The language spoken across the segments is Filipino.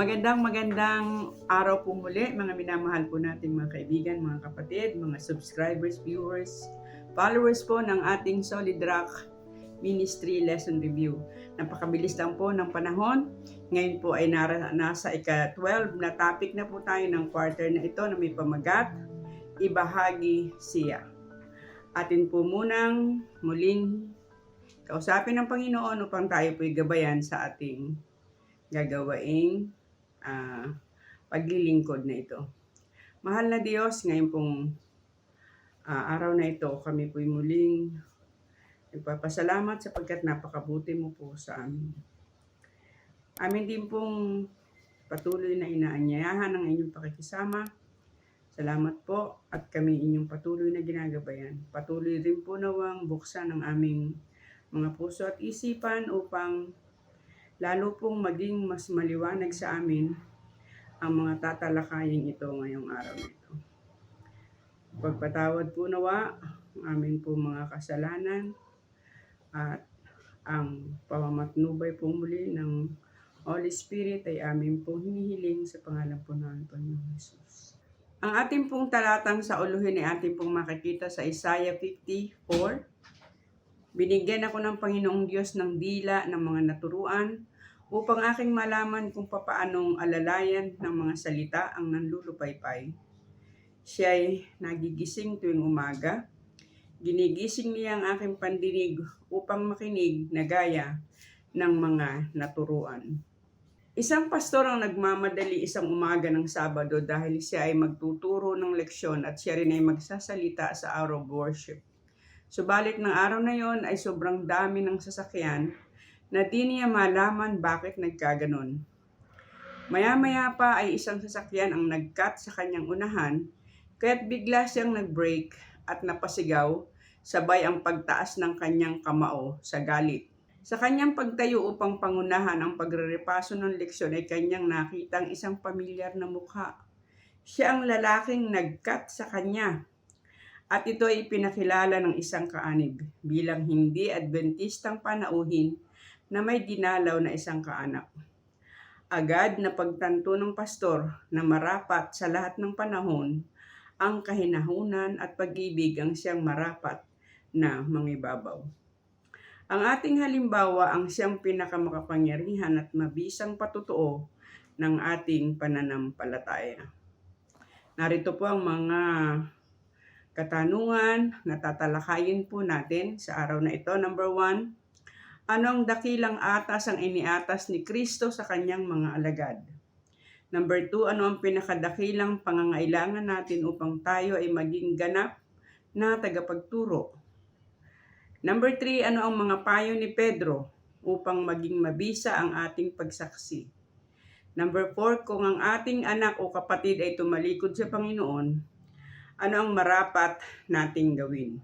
Magandang araw po muli mga minamahal po nating mga kaibigan, mga kapatid, mga subscribers, viewers, followers po ng ating Solid Rock Ministry Lesson Review. Napakabilis lang po ng panahon. Ngayon po ay nasa ika-12 na topic na po tayo ng quarter na ito na may pamagat, ibahagi siya. Atin po munang muling kausapin ng Panginoon upang tayo po'y gabayan sa ating gagawaing paglilingkod na ito. Mahal na Diyos, ngayon pong araw na ito, kami po'y muling nagpapasalamat sapagkat napakabuti mo po sa amin. Amin din pong patuloy na inaanyayahan ang inyong pakikisama. Salamat po at kami inyong patuloy na ginagabayan. Patuloy rin po nawang buksan ang aming mga puso at isipan upang lalo pong maging mas maliwanag sa amin ang mga tatalakayin ito ngayong araw na ito. Pagpatawad po nawa ang aming po mga kasalanan at ang pamamatnubay po muli ng Holy Spirit ay amin po hinihiling sa pangalan po ng Panginoon Jesus. Ang ating pong talatang sa uluhin ay ating pong makikita sa Isaiah 54. Binigyan ako ng Panginoong Diyos ng dila ng mga naturuan upang aking malaman kung papaanong alalayan ng mga salita ang nanlulupaypay. Siya ay nagigising tuwing umaga. Ginigising niya ang aking pandinig upang makinig na gaya ng mga naturuan. Isang pastor ang nagmamadali isang umaga ng Sabado dahil siya ay magtuturo ng leksyon at siya rin ay magsasalita sa hour of worship. Subalit ng araw na yon ay sobrang dami ng sasakyan na di niya malaman bakit nagkaganon. Maya-maya pa ay isang sasakyan ang nag-cut sa kanyang unahan, kaya't bigla siyang nag-brake at napasigaw, sabay ang pagtaas ng kanyang kamao sa galit. Sa kanyang pagtayo upang pangunahan ang pagrerepaso ng leksyon ay kanyang nakitang isang pamilyar na mukha. Siya ang lalaking nag-cut sa kanya. At ito ay pinakilala ng isang kaanib bilang hindi Adventistang panauhin na may dinalaw na isang kaanak. Agad na pagtanto ng pastor na marapat sa lahat ng panahon ang kahinahunan at pag-ibig ang siyang marapat na mangibabaw. Ang ating halimbawa ang siyang pinakamakapangyarihan at mabisang patutuo ng ating pananampalataya. Narito po ang mga katanungan na tatalakayin po natin sa araw na ito. Number 1, ano ang dakilang atas ang iniatas ni Kristo sa kanyang mga alagad? Number 2, ano ang pinakadakilang pangangailangan natin upang tayo ay maging ganap na tagapagturo? Number 3, ano ang mga payo ni Pedro upang maging mabisa ang ating pagsaksi? Number 4, kung ang ating anak o kapatid ay tumalikod sa Panginoon, ano ang marapat nating gawin?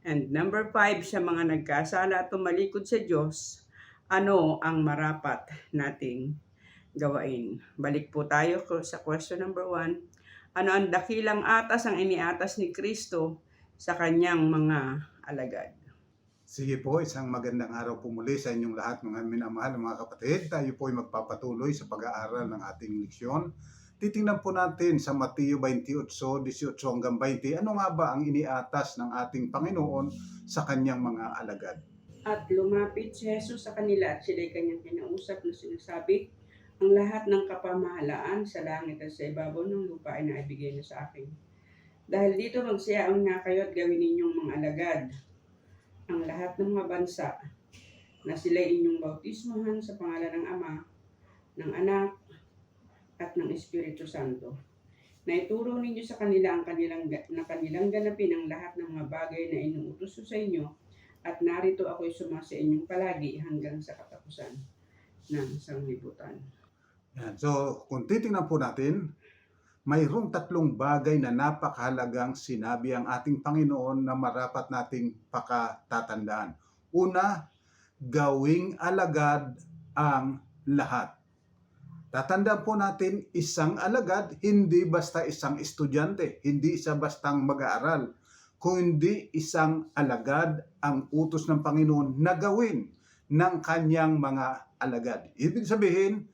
And number 5, sa mga nagkasala at tumalikod sa Diyos, ano ang marapat nating gawain? Balik po tayo sa question number 1. Ano ang dakilang atas ang iniatas ni Kristo sa kanyang mga alagad? Sige po, isang magandang araw po muli sa inyong lahat mga minamahal mga kapatid. Tayo po ay magpapatuloy sa pag-aaral ng ating leksyon. Titingnan po natin sa Mateo 28:18 hanggang 20, ano nga ba ang iniatas ng ating Panginoon sa kanyang mga alagad. At lumapit si Jesus sa kanila at sila'y kanyang kinausap na sinasabi, ang lahat ng kapamahalaan sa langit at sa ibabaw ng lupa ay naibigay na sa akin. Dahil dito magsiyaon nga kayo at gawin ninyong mga alagad ang lahat ng mga bansa na sila'y inyong bautismuhan sa pangalan ng Ama, ng Anak, at ng Espiritu Santo. Naituro ninyo sa kanila ang kanilang ganapin ang lahat ng mga bagay na inuutos ko sa inyo, at narito ako'y sumasa inyong palagi hanggang sa katapusan ng sanglibutan. Yan. So, kung titingnan po natin, mayroong tatlong bagay na napakahalagang sinabi ang ating Panginoon na marapat nating pakatatandaan. Una, gawing alagad ang lahat. Tatandaan po natin, isang alagad, hindi basta isang estudyante, hindi isa bastang mag-aaral, kundi isang alagad ang utos ng Panginoon na gawin ng kanyang mga alagad. Ibig sabihin,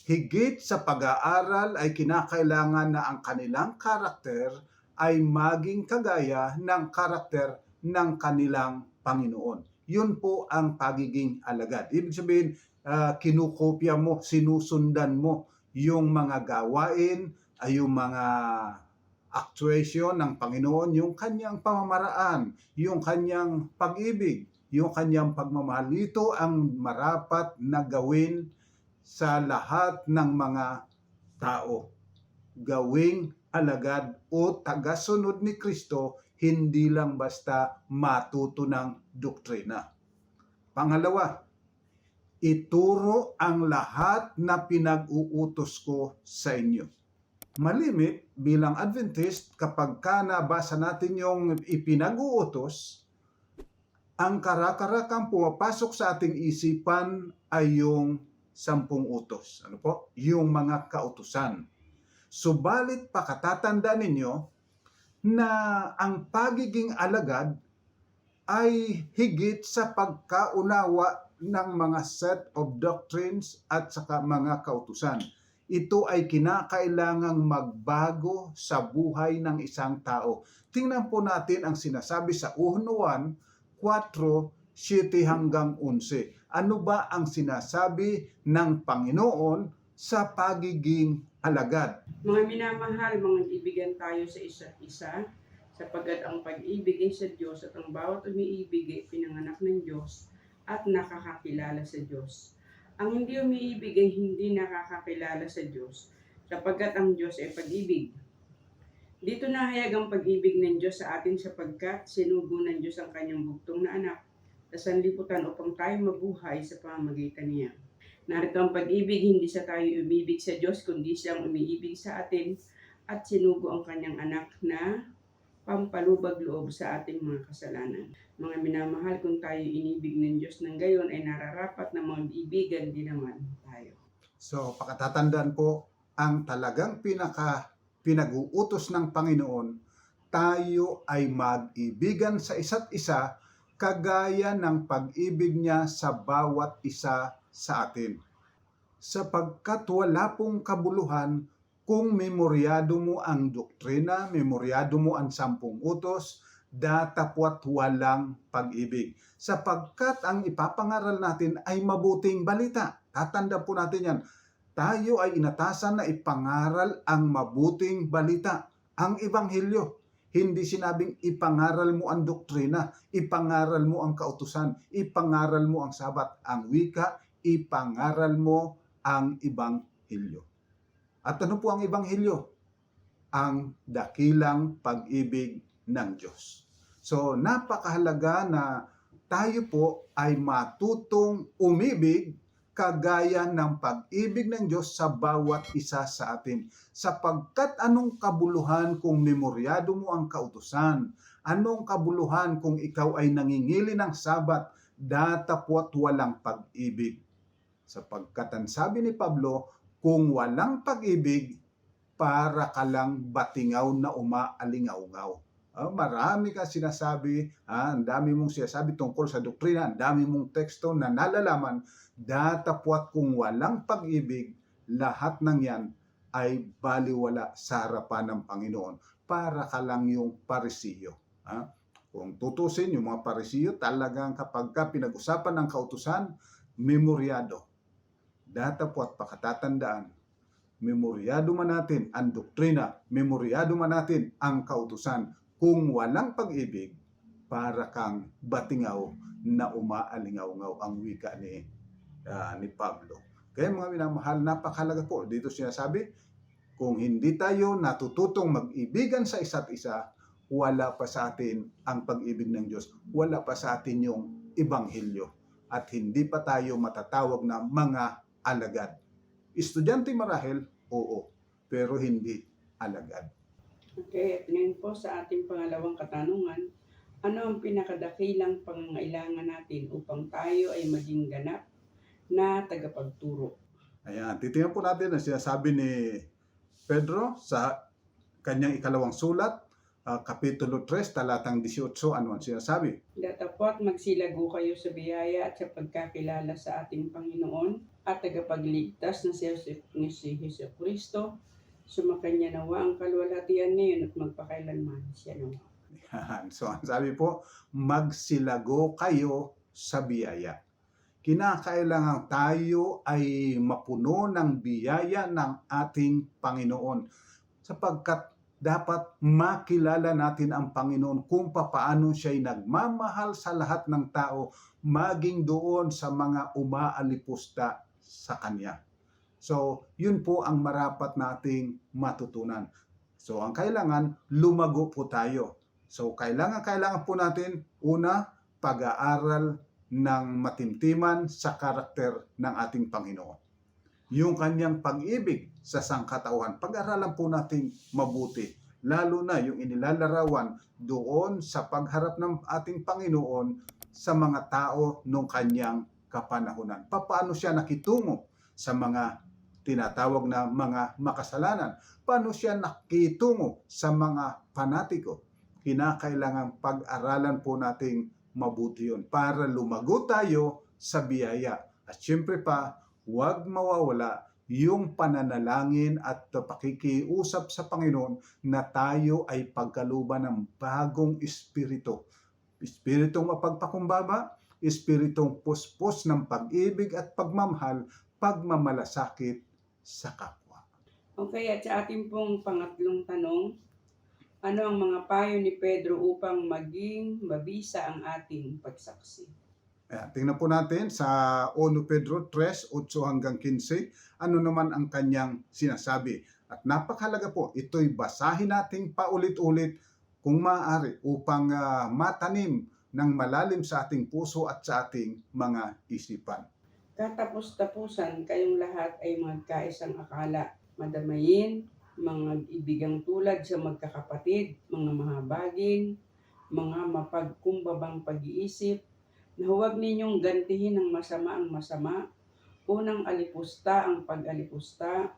Higit sa pag-aaral ay kinakailangan na ang kanilang karakter ay maging kagaya ng karakter ng kanilang Panginoon. Yun po ang pagiging alagad. Ibig sabihin, kinukopya mo, sinusundan mo yung mga gawain, yung mga actuation ng Panginoon, yung kanyang pamamaraan, yung kanyang pag-ibig, yung kanyang pagmamahal. Ito ang marapat na gawin sa lahat ng mga tao. Gawing alagad o tagasunod ni Kristo, hindi lang basta matuto ng doktrina. Pangalawa, ituro ang lahat na pinag-uutos ko sa inyo. Malimit bilang Adventist, kapag nabasa natin yung ipinag-uutos, ang karakarakang pumapasok sa ating isipan ay yung 10 utos. Ano po? Yung mga kautusan. Subalit pakatatandaan ninyo na ang pagiging alagad ay higit sa pagkaunawa ng mga set of doctrines at saka mga kautusan. Ito ay kinakailangang magbago sa buhay ng isang tao. Tingnan po natin ang sinasabi sa 1 Juan 4:7 hanggang 11. Ano ba ang sinasabi ng Panginoon sa pagiging alagad? Mga minamahal, mga ibigan tayo sa isa't isa, sapagkat ang pag-ibig ay sa Diyos at ang bawat umiibig ay pinanganak ng Diyos at nakakakilala sa Diyos. Ang hindi umiibig ay hindi nakakakilala sa Diyos, sapagkat ang Diyos ay pag-ibig. Dito nahayag ang pag-ibig ng Diyos sa atin sapagkat sinugo ng Diyos ang kanyang bugtong na anak sa sanlibutan upang tayo mabuhay sa pamamagitan niya. Narito ang pag-ibig, hindi sa tayo umibig sa Diyos, kundi siyang umiibig sa atin at sinugo ang kanyang anak na pampalubag loob sa ating mga kasalanan. Mga minamahal, kung tayo inibig ng Diyos ng gayon, ay nararapat na mag-ibigan din naman tayo. So, pakatatandaan po, ang talagang pinag-uutos ng Panginoon, tayo ay mag-ibigan sa isa't isa kagaya ng pag-ibig niya sa bawat isa sa atin. Sapagkat wala pong kabuluhan kung memoryado mo ang doktrina, memoryado mo ang 10 utos, datapwat walang pag-ibig. Sapagkat ang ipapangaral natin ay mabuting balita. Tatanda po natin yan. Tayo ay inatasan na ipangaral ang mabuting balita, ang Ebanghelyo. Hindi sinabing ipangaral mo ang doktrina, ipangaral mo ang kautusan, ipangaral mo ang Sabat, ang wika, ipangaral mo ang Ebanghelyo. At ano po ang Ebanghelyo? Ang dakilang pag-ibig ng Diyos. So, napakahalaga na tayo po ay matutong umibig kagaya ng pag-ibig ng Diyos sa bawat isa sa atin. Sapagkat anong kabuluhan kung memoryado mo ang kautusan? Anong kabuluhan kung ikaw ay nangingili ng Sabat, datapwat walang pag-ibig? Sapagkat ang sabi ni Pablo, kung walang pag-ibig, para ka lang batingaw na umaalingaw-ngaw. Marami ka sinasabi, ang dami mong sinasabi tungkol sa doktrina, ang dami mong teksto na nalalaman, datapwat kung walang pag-ibig, lahat ng yan ay baliwala sa harapan ng Panginoon. Para ka lang yung parisiyo. Kung tutusin, yung mga parisiyo, talagang kapag pinag-usapan ng kautusan, memoryado. Datapwat pakatatandaan, memoryado man natin ang doktrina, memoryado man natin ang kautusan. Kung walang pag-ibig, para kang batingaw na umaalingaw-ngaw, ang wika ni Pablo. Kaya mga minamahal, napakahalaga po. Dito sinasabi, kung hindi tayo natututong mag-ibigan sa isa't isa, wala pa sa atin ang pag-ibig ng Diyos. Wala pa sa atin yung Ebanghelyo. At hindi pa tayo matatawag na mga alagad. Estudyante marahil, oo, pero hindi alagad. Okay, at ngayon po sa ating pangalawang katanungan, ano ang pinakadakilang pangangailangan natin upang tayo ay maging ganap na tagapagturo? Ayan, titingnan po natin ang sinasabi ni Pedro sa kanyang 2 sulat, Kapitulo 3, talatang 18, ano ang sinasabi? Datapot magsilago kayo sa biyaya at sa pagkakilala sa ating Panginoon at tagapagligtas na si Hesus Kristo. Sumakanya nawa ang kalwalhatian ngayon at magpakailanman siya nawa. Yan. So, ang sabi po, magsilago kayo sa biyaya. Kinakailangan tayo ay mapuno ng biyaya ng ating Panginoon sapagkat dapat makilala natin ang Panginoon kung paano siya'y nagmamahal sa lahat ng tao, maging doon sa mga umaalipusta sa Kanya. So, yun po ang marapat nating matutunan. So, ang kailangan, lumago po tayo. So, kailangan po natin, una, pag-aaral ng matimtiman sa karakter ng ating Panginoon. Yung kanyang pag-ibig sa sangkatauhan, pag-aralan po natin mabuti. Lalo na yung inilalarawan doon sa pagharap ng ating Panginoon sa mga tao nung kanyang kapanahunan. Paano siya nakitungo sa mga tinatawag na mga makasalanan? Paano siya nakitungo sa mga panatiko? Kinakailangan pag-aralan po nating mabuti yun para lumago tayo sa biyaya. At syempre pa, huwag mawawala yung pananalangin at pakikiusap sa Panginoon na tayo ay pagkaluban ng bagong espiritu. Espiritong mapagpakumbaba, espiritong puspos ng pag-ibig at pagmamahal, pagmamalasakit sa kapwa. Okay, at sa ating pong pangatlong tanong, ano ang mga payo ni Pedro upang maging mabisa ang ating pagsaksi? Tingnan po natin sa 1 Pedro 3, 8 hanggang 15, ano naman ang kanyang sinasabi. At napakahalaga po, ito'y basahin natin paulit-ulit kung maaari upang matanim ng malalim sa ating puso at sa ating mga isipan. Katapos-tapusan kayong lahat ay magkaisang akala, madamayin, mga ibigang tulad sa magkakapatid, mga mahabagin, mga mapagkumbabang pag-iisip, na huwag ninyong gantihin ng masama ang masama, unang alipusta ang pag-alipusta,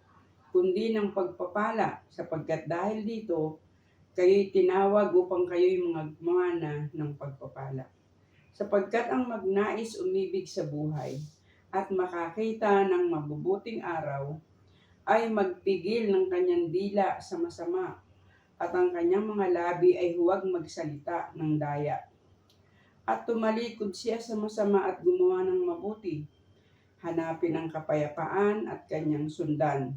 kundi ng pagpapala, sapagkat dahil dito, kayo'y tinawag upang kayo'y mga gumana ng pagpapala. Sapagkat ang magnais umibig sa buhay at makakita ng mabubuting araw, ay magpigil ng kanyang dila sa masama at ang kanyang mga labi ay huwag magsalita ng daya. At tumalikod siya sa masama at gumawa ng mabuti. Hanapin ang kapayapaan at kanyang sundan.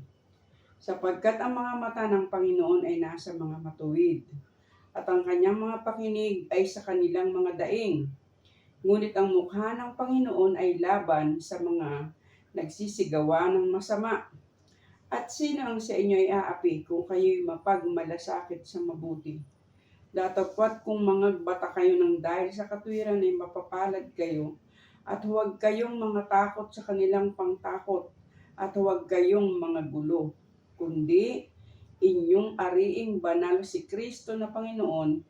Sapagkat ang mga mata ng Panginoon ay nasa mga matuwid at ang kanyang mga pakinig ay sa kanilang mga daing. Ngunit ang mukha ng Panginoon ay laban sa mga nagsisigawa ng masama. At sino ang sa inyo ay aapi kung kayo'y mapagmalasakit sa mabuti? Datapwat kung mangagbata kayo ng dahil sa katwiran ay mapapalad kayo, at huwag kayong mga takot sa kanilang pangtakot, at huwag kayong mga gulo, kundi inyong ariing banal si Kristo na Panginoon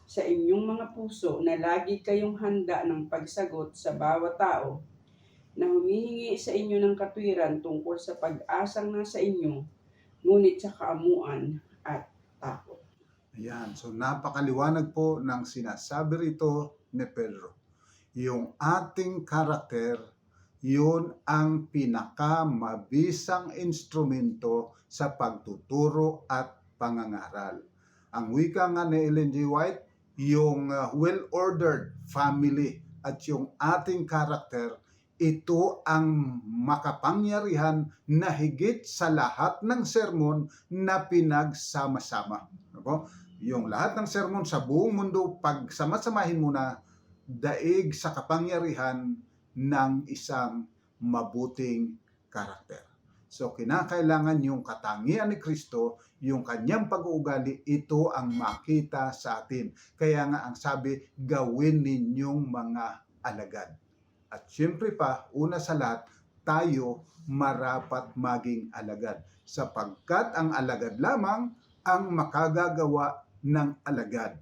sa inyong mga puso na lagi kayong handa ng pagsagot sa bawat tao na humihingi sa inyo ng katwiran tungkol sa pag-asang nasa inyo, ngunit sa kaamuan at takot. Ayan, so napakaliwanag po ng sinasabi rito ni Pedro. Yung ating karakter, yun ang pinakamabisang instrumento sa pagtuturo at pangangaral. Ang wika nga ni Ellen G. White, yung well-ordered family at yung ating karakter, ito ang makapangyarihan na higit sa lahat ng sermon na pinagsama-sama. Ano? Yung lahat ng sermon sa buong mundo, pag sama-samahin mo na, daig sa kapangyarihan ng isang mabuting karakter. So, kinakailangan yung katangian ni Kristo, yung kanyang pag-uugali, ito ang makita sa atin. Kaya nga ang sabi, gawin ninyong mga alagad. At siyempre pa, una sa lahat, tayo marapat maging alagad. Sapagkat ang alagad lamang ang makagagawa ng alagad.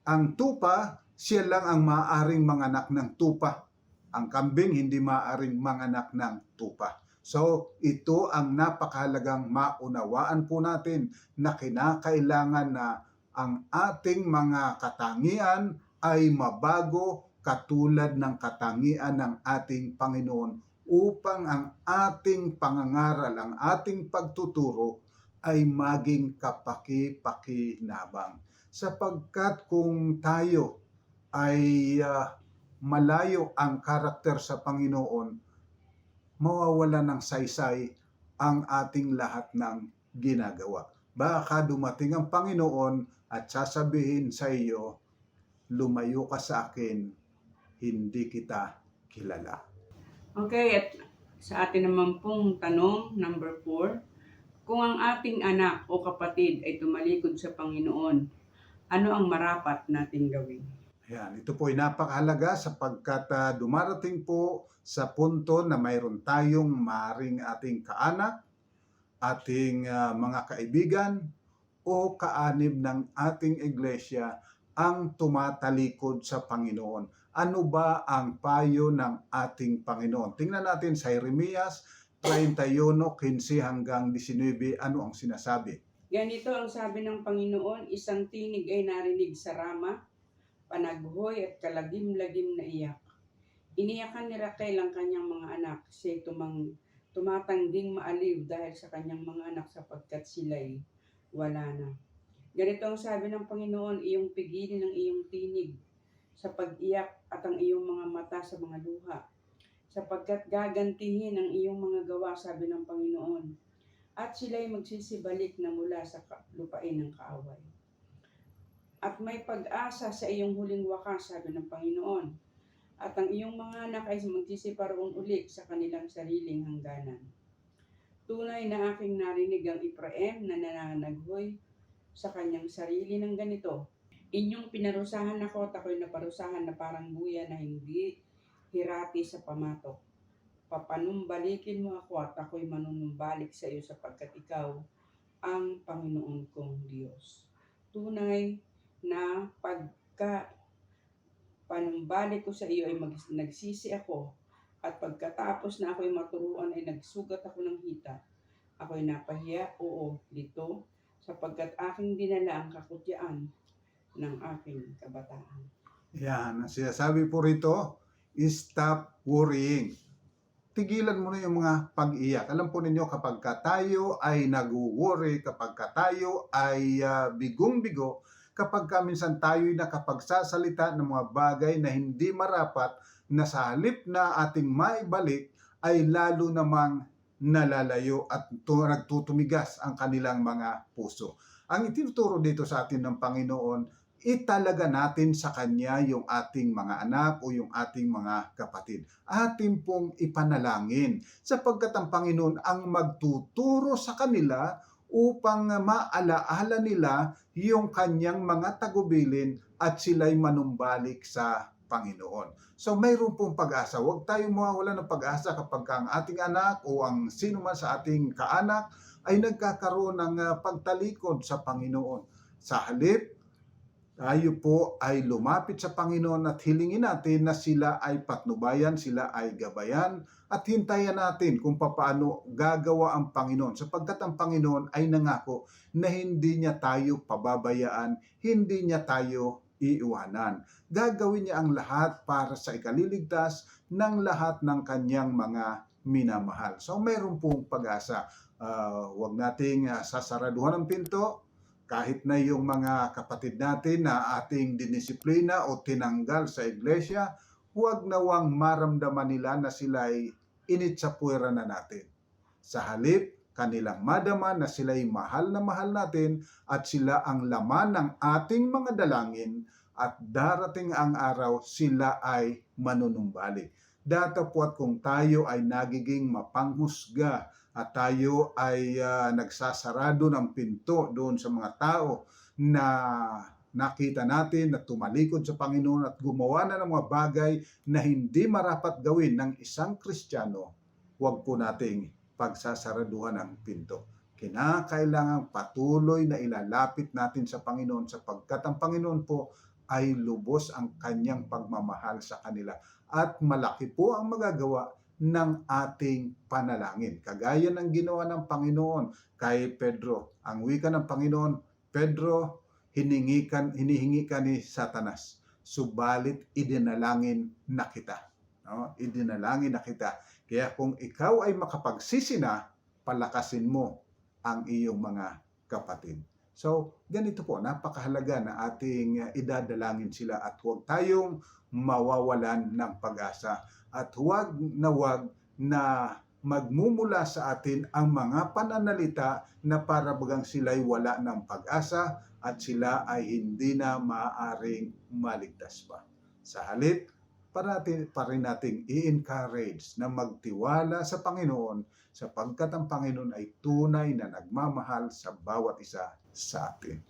Ang tupa, siya lang ang maaaring manganak ng tupa. Ang kambing hindi maaaring manganak ng tupa. So, ito ang napakahalagang maunawaan po natin na kinakailangan na ang ating mga katangian ay mabago katulad ng katangian ng ating Panginoon upang ang ating pangangaral, ang ating pagtuturo ay maging kapaki-pakinabang. Sapagkat kung tayo ay malayo ang karakter sa Panginoon, mawawala ng saysay ang ating lahat ng ginagawa. Baka dumating ang Panginoon at sasabihin sa iyo, lumayo ka sa akin, hindi kita kilala. Okay, at sa atin naman pong tanong, number 4, kung ang ating anak o kapatid ay tumalikod sa Panginoon, ano ang marapat nating gawin? Yan, ito po ay napakahalaga sapagkat dumarating po sa punto na mayroon tayong maring ating kaanak, ating mga kaibigan, o kaanib ng ating iglesia ang tumatalikod sa Panginoon. Ano ba ang payo ng ating Panginoon? Tingnan natin sa Jeremias 31:15 hanggang 19, ano ang sinasabi? Ganito ang sabi ng Panginoon, isang tinig ay narinig sa Rama, panaghoy at kalagim-lagim na iyak. Iniyakan ni Raquel ang kanyang mga anak, siya tumatangding maaliw dahil sa kanyang mga anak sapagkat sila'y wala na. Ganito ang sabi ng Panginoon, iyong pigilin ang iyong tinig sa pag-iyak at ang iyong mga mata sa mga luha, sapagkat gagantihin ang iyong mga gawa, sabi ng Panginoon, at sila'y magsisibalik na mula sa lupain ng kaaway. At may pag-asa sa iyong huling wakas, sabi ng Panginoon, at ang iyong mga anak ay magsisiparoon ulit sa kanilang sariling hangganan. Tunay na aking narinig ang Ephraim na nananaghoy sa kanyang sarili ng ganito. Inyong pinarusahan ako at ako'y naparusahan na parang buya na hindi hirati sa pamatok. Papanumbalikin mo ako at ako'y manunumbalik sa iyo sapagkat ikaw ang Panginoon kong Diyos. Tunay na pagka panumbalik ko sa iyo ay nagsisi ako at pagkatapos na ako'y maturuan ay nagsugat ako ng hita. Ako'y napahiya, oo, dito, sapagkat aking dinala ang kakutyaan ng aking kabataan. Yan, ang sinasabi po rito, stop worrying. Tigilan mo na yung mga pag-iyak. Alam po ninyo, kapag tayo ay nag-worry, kapag tayo ay bigong-bigo, kapag minsan tayo ay nakapagsasalita ng mga bagay na hindi marapat, na sa halip na ating maibalik, ay lalo namang nalalayo at nagtutumigas ang kanilang mga puso. Ang itinuturo dito sa atin ng Panginoon, italaga natin sa Kanya yung ating mga anak o yung ating mga kapatid. Atin pong ipanalangin sapagkat ang Panginoon ang magtuturo sa kanila upang maalaala nila yung Kanyang mga tagubilin at sila'y manumbalik sa Panginoon. So mayroon pong pag-asa. Huwag tayong mawawala ng pag-asa kapag ang ating anak o ang sino man sa ating kaanak ay nagkakaroon ng pagtalikod sa Panginoon. Sa halip, tayo po ay lumapit sa Panginoon at hilingin natin na sila ay patnubayan, sila ay gabayan at hintayan natin kung paano gagawa ang Panginoon sapagkat ang Panginoon ay nangako na hindi niya tayo pababayaan, hindi niya tayo iiwanan. Gagawin niya ang lahat para sa ikaliligtas ng lahat ng kanyang mga minamahal. So mayroon pong pag-asa. Huwag nating sasaraduhan ang pinto. Kahit na yung mga kapatid natin na ating dinisiplina o tinanggal sa iglesia, huwag nawang maramdaman nila na sila'y initsapuera na natin. Sa halip, kanilang madama na sila'y mahal na mahal natin at sila ang laman ng ating mga dalangin at darating ang araw sila ay manunumbalik. Datapwat kung tayo ay nagiging mapanghusga at tayo ay nagsasarado ng pinto doon sa mga tao na nakita natin na tumalikod sa Panginoon at gumawa na ng mga bagay na hindi marapat gawin ng isang Kristiyano, huwag po nating pagsasaraduhan ang pinto. Kinakailangan patuloy na ilalapit natin sa Panginoon sapagkat ang Panginoon po ay lubos ang kanyang pagmamahal sa kanila at malaki po ang magagawa ng ating panalangin. Kagaya ng ginawa ng Panginoon kay Pedro. Ang wika ng Panginoon, Pedro, hinihingi ka ni Satanas. Subalit idinalangin na kita. No? Idinalangin na kita. Kaya kung ikaw ay makapagsisi na, palakasin mo ang iyong mga kapatid. So, ganito po, napakahalaga na ating idadalangin sila at huwag tayong mawawalan ng pag-asa. At huwag na magmumula sa atin ang mga pananalita na para bagang sila'y wala ng pag-asa at sila ay hindi na maaaring maligtas pa. Sa halip, pa rin nating i-encourage na magtiwala sa Panginoon sapagkat ang Panginoon ay tunay na nagmamahal sa bawat isa sa atin.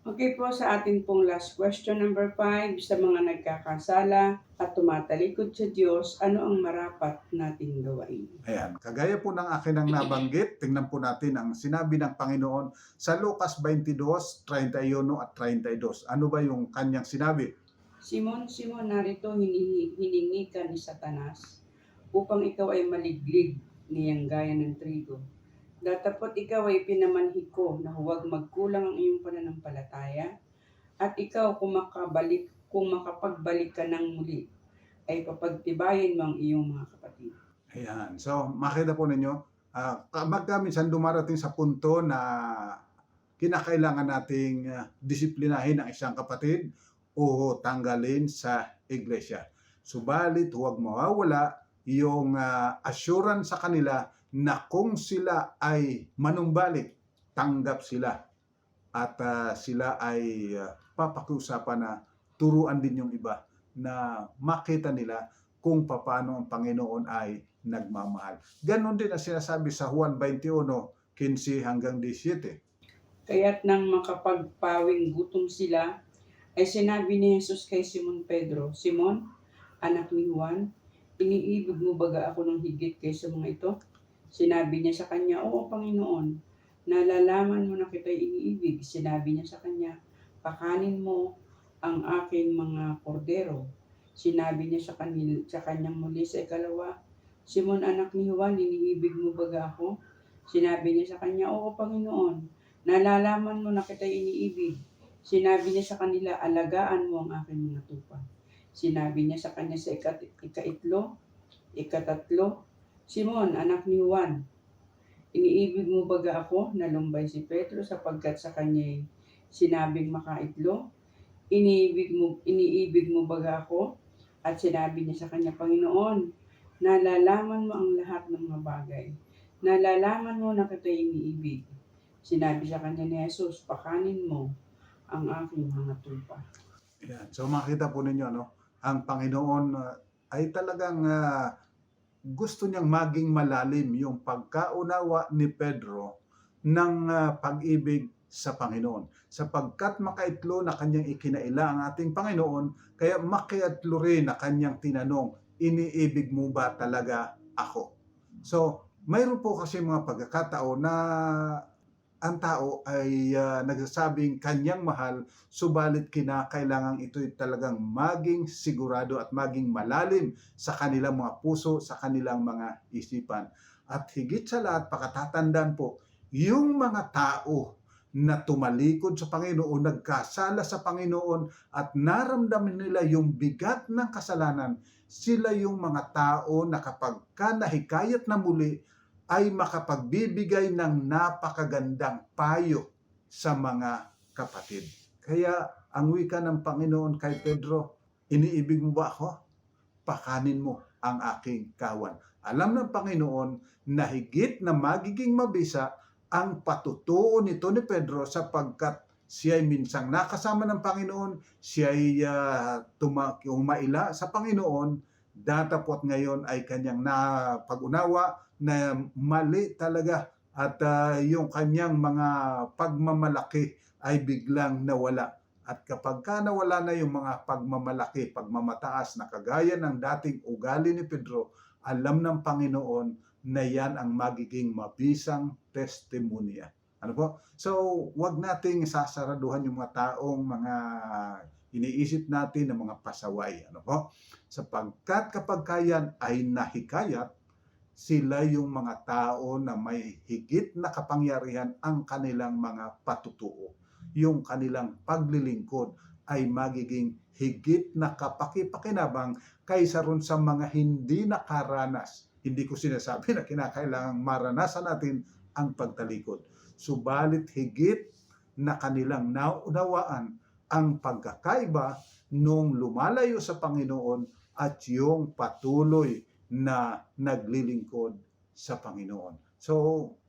Okay po, sa ating pong last question number 5, sa mga nagkakasala at tumatalikod sa Diyos, ano ang marapat nating gawain? Ayan, kagaya po ng akin ang nabanggit, tingnan po natin ang sinabi ng Panginoon sa Lucas 22, 31 at 32. Ano ba yung kanyang sinabi? Simon, Simon, narito hiningi ka ni Satanas upang ikaw ay maliglig niyang gaya ng trigo. Datapot ikaw ay pinamanhi ko na huwag magkulang ang iyong pananampalataya at ikaw kung makapagbalik ka ng muli ay papagtibayin mo ang iyong mga kapatid. Ayan, so makita po ninyo, minsan dumarating sa punto na kinakailangan nating disiplinahin ang isang kapatid o tanggalin sa iglesia. Subalit huwag mawawala yung assurance sa kanila na kung sila ay manumbalik, tanggap sila at sila ay papakiusapan na turuan din yung iba na makita nila kung paano ang Panginoon ay nagmamahal. Ganon din ang sinasabi sa Juan 21, 15 hanggang 17. Kaya't nang makapagpawing gutom sila, ay sinabi ni Jesus kay Simon Pedro, Simon, anak ni Juan, iniibig mo baga ako ng higit kaysa mga ito? Sinabi niya sa kanya, oo Panginoon, nalalaman mo na kita'y iniibig. Sinabi niya sa kanya, pakanin mo ang aking mga kordero. Sinabi niya sa kanyang muli sa ikalawa, Simon, anak ni Juan, iniibig mo baga ako? Sinabi niya sa kanya, oo Panginoon, nalalaman mo na kita'y iniibig. Sinabi niya sa kanila, alagaan mo ang aking mga tupa. Sinabi niya sa kanya sa ikatatlo, Simon, anak ni Juan, iniibig mo baga ako? Nalumbay si Pedro sapagkat sa kanya sinabing makaitlo. Iniibig mo baga ako? At sinabi niya sa kanya, Panginoon, nalalaman mo ang lahat ng mga bagay. Nalalaman mo na kita'y iniibig. Sinabi sa kanya ni Jesus, pakanin mo ang aking mga tupa. Yan. So makita po ninyo, ang Panginoon ay talagang gusto niyang maging malalim yung pagkaunawa ni Pedro ng pag-ibig sa Panginoon. Sapagkat makaitlo na kanyang ikinaila ang ating Panginoon, kaya makiatlo rin na kanyang tinanong, iniibig mo ba talaga ako? So, mayroon po kasi mga pagkakataon na ang tao ay nagsasabing kanyang mahal, subalit kinakailangan ito'y talagang maging sigurado at maging malalim sa kanilang mga puso, sa kanilang mga isipan. At higit sa lahat, pakatatandaan po, yung mga tao na tumalikod sa Panginoon, nagkasala sa Panginoon at naramdaman nila yung bigat ng kasalanan, sila yung mga tao na kapag nahikayat na muli, ay makapagbibigay ng napakagandang payo sa mga kapatid. Kaya ang wika ng Panginoon kay Pedro, iniibig mo ba ako? Pakanin mo ang aking kawan. Alam ng Panginoon na higit na magiging mabisa ang patutuo nito ni Pedro sapagkat siya ay minsang nakasama ng Panginoon, siya ay umaila sa Panginoon, datapot ngayon ay kanyang napag-unawa na mali talaga at yung kanyang mga pagmamalaki ay biglang nawala. At kapag nawala na yung mga pagmamalaki, pagmamataas na kagaya ng dating ugali ni Pedro, alam ng Panginoon na yan ang magiging mabisang testimonya. Ano po? So, wag nating sasaraduhan yung mga taong mga iniisip natin ng mga pasaway. Ano po? Sapagkat kapag kayan ay nahikayat, sila yung mga tao na may higit na kapangyarihan ang kanilang mga patutuo. yung kanilang paglilingkod ay magiging higit na kapakipakinabang kaysa ron sa mga hindi nakaranas. Hindi ko sinasabi na kinakailangang maranasan natin ang pagtalikod. Subalit higit na kanilang naunawaan ang pagkakaiba nung lumalayo sa Panginoon at yung patuloy na naglilingkod sa Panginoon. So,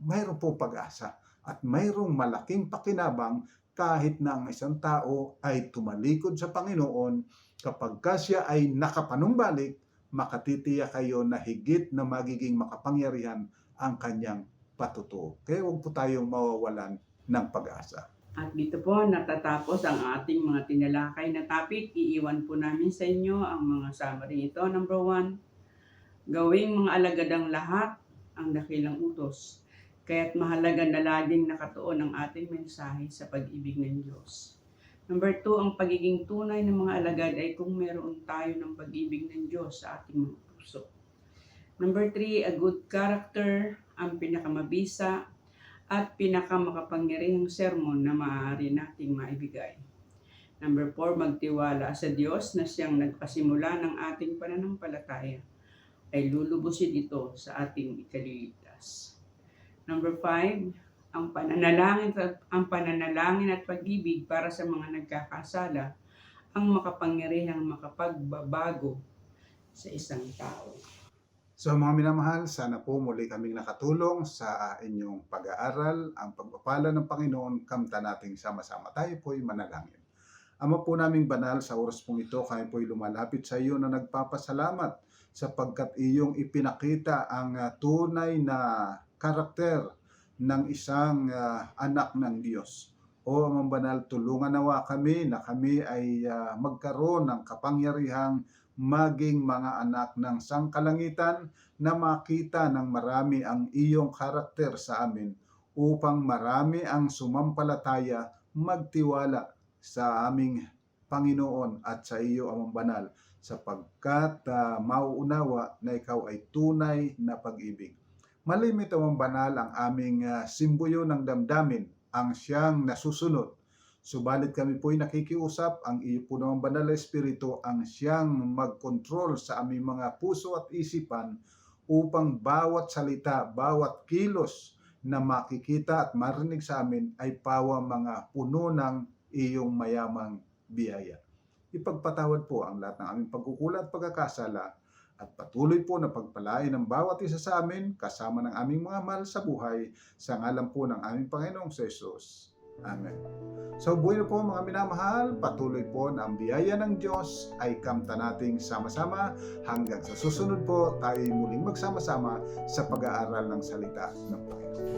mayroon pong pag-asa at mayroong malaking pakinabang kahit na ang isang tao ay tumalikod sa Panginoon, kapag siya ay nakapanumbalik, makatitiyak kayo na higit na magiging makapangyarihan ang kanyang patutuo. Kaya huwag po tayong mawawalan ng pag-asa. At dito po natatapos ang ating mga tinalakay na topic. Iiwan po namin sa inyo ang mga summary ito. Number 1, gawing mga alagadang lahat ang dakilang utos. Kaya't mahalaga na laging nakatuon ang ating mensahe sa pag-ibig ng Diyos. Number 2, ang pagiging tunay ng mga alagad ay kung meron tayo ng pag-ibig ng Diyos sa ating mga puso. Number 3, a good character ang pinakamabisa at pinakamakapangyarihang sermon na maaari nating maibigay. Number 4, magtiwala sa Diyos na siyang nagpasimula ng ating pananampalataya ay lulubusin ito sa ating ikaliligtas. Number 5, ang pananalangin at pag-ibig para sa mga nagkakasala ang makapangyarihang makapagbabago sa isang tao. So mga minamahal, sana po muli kaming nakatulong sa inyong pag-aaral. Ang pagpapala ng Panginoon, kamta nating sama-sama. Tayo po'y manalangin. Ama po naming banal, sa oras pong ito, kami po'y lumalapit sa iyo na nagpapasalamat sapagkat iyong ipinakita ang tunay na karakter ng isang anak ng Diyos. O Amang Banal, tulungan nawa kami na kami ay magkaroon ng kapangyarihang maging mga anak ng sangkalangitan na makita ng marami ang iyong karakter sa amin upang marami ang sumampalataya, magtiwala sa aming Panginoon at sa iyo, Amang Banal, sapagkat mauunawa na ikaw ay tunay na pag-ibig. Malimit, Amang Banal, ang aming simboyo ng damdamin, ang siyang nasusunod. Subalit kami po'y nakikiusap, ang iyo po namang Banal na Espiritu ang siyang mag-control sa aming mga puso at isipan upang bawat salita, bawat kilos na makikita at marinig sa amin ay pawang mga puno ng iyong mayamang biyaya. Ipagpatawad po ang lahat ng aming pagkukulat at pagkakasala at patuloy po na pagpalain ng bawat isa sa amin kasama ng aming mga mahal sa buhay sa ngalan po ng aming Panginoong Jesus. Amen. So buhay na po mga minamahal, patuloy po na ang biyaya ng Diyos ay kamta nating sama-sama hanggang sa susunod po tayo muling magsama-sama sa pag-aaral ng salita ng Panginoon.